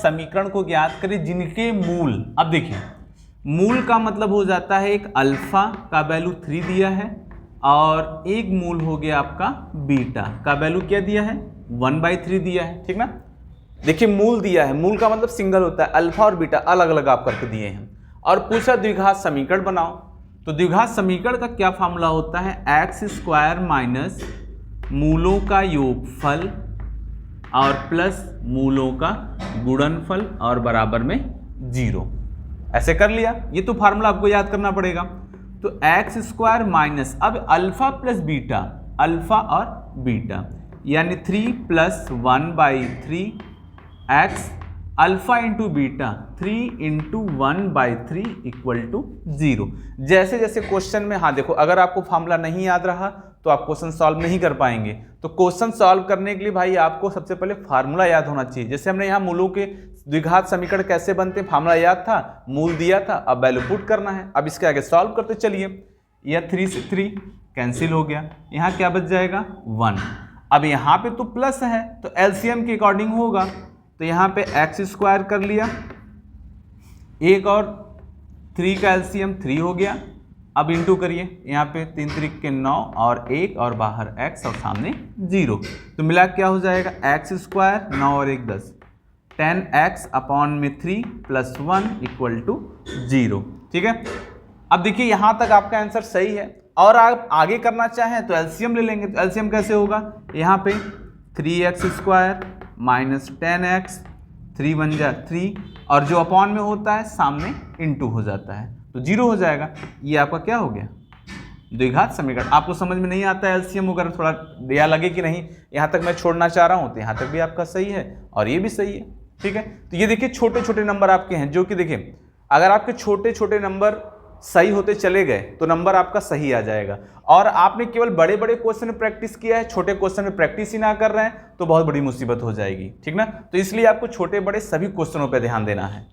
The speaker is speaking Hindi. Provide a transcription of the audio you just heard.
समीकरण को ज्ञात करें जिनके मूल, अब देखिए मूल का मतलब हो जाता है एक अल्फा का वैल्यू 3 दिया है और एक मूल हो गया आपका बीटा का वैल्यू क्या दिया है 1/3 दिया है, ठीक ना। देखिए मूल दिया है, मूल का मतलब सिंगल होता है, अल्फा और बीटा अलग अलग आप करके दिए हैं और पूछा द्विघात समीकरण बनाओ। तो द्विघात समीकरण का क्या फॉर्मूला होता है, x² माइनस मूलों का योगफल और प्लस मूलों का गुणनफल और बराबर में 0। ऐसे कर लिया, ये तो फार्मूला आपको याद करना पड़ेगा। तो x² माइनस, अब अल्फा प्लस बीटा, अल्फा और बीटा यानी 3 + 1/3 x अल्फा इंटू बीटा 3 × 1/3 = 0। जैसे जैसे क्वेश्चन में, हाँ देखो अगर आपको फार्मूला नहीं याद रहा तो आप क्वेश्चन सॉल्व नहीं कर पाएंगे। तो क्वेश्चन सॉल्व करने के लिए भाई आपको सबसे पहले फार्मूला याद होना चाहिए। जैसे हमने यहाँ मूलों के द्विघात समीकरण कैसे बनते हैं, फार्मूला याद था, मूल दिया था, अब वैल्यू पुट करना है। अब इसके आगे सॉल्व करते चलिए, यह 3 से 3 कैंसिल हो गया, यहाँ क्या बच जाएगा 1। अब यहाँ पे तो प्लस है तो एलसीएम के अकॉर्डिंग होगा, तो यहाँ पे x² कर लिया, एक और 3 का एलसीएम 3 हो गया। अब इंटू करिए, यहाँ पे 3 × 3 = 9 और 1 और बाहर x और सामने 0, तो मिला क्या हो जाएगा x², 9 और 1 10, 10x/3 + 1 = 0, ठीक है। अब देखिए यहाँ तक आपका आंसर सही है और आप आगे करना चाहें तो एलसीएम ले लेंगे। तो एलसीएम कैसे होगा, यहाँ पे 3x² माइनस 10x, 3 बन जाए 3 और जो अपॉन में होता है सामने इंटू हो जाता है तो 0 हो जाएगा। ये आपका क्या हो गया द्विघात समीकरण। आपको समझ में नहीं आता है एलसीएम वगैरह, थोड़ा या लगे कि नहीं यहाँ तक मैं छोड़ना चाह रहा हूँ, तो यहाँ तक भी आपका सही है और ये भी सही है, ठीक है। तो ये देखिए छोटे छोटे नंबर आपके हैं, जो कि देखिए अगर आपके छोटे छोटे नंबर सही होते चले गए तो नंबर आपका सही आ जाएगा। और आपने केवल बड़े बड़े क्वेश्चन में प्रैक्टिस किया है, छोटे क्वेश्चन में प्रैक्टिस ही ना कर रहे हैं तो बहुत बड़ी मुसीबत हो जाएगी, ठीक ना। तो इसलिए आपको छोटे बड़े सभी क्वेश्चनों पे ध्यान देना है।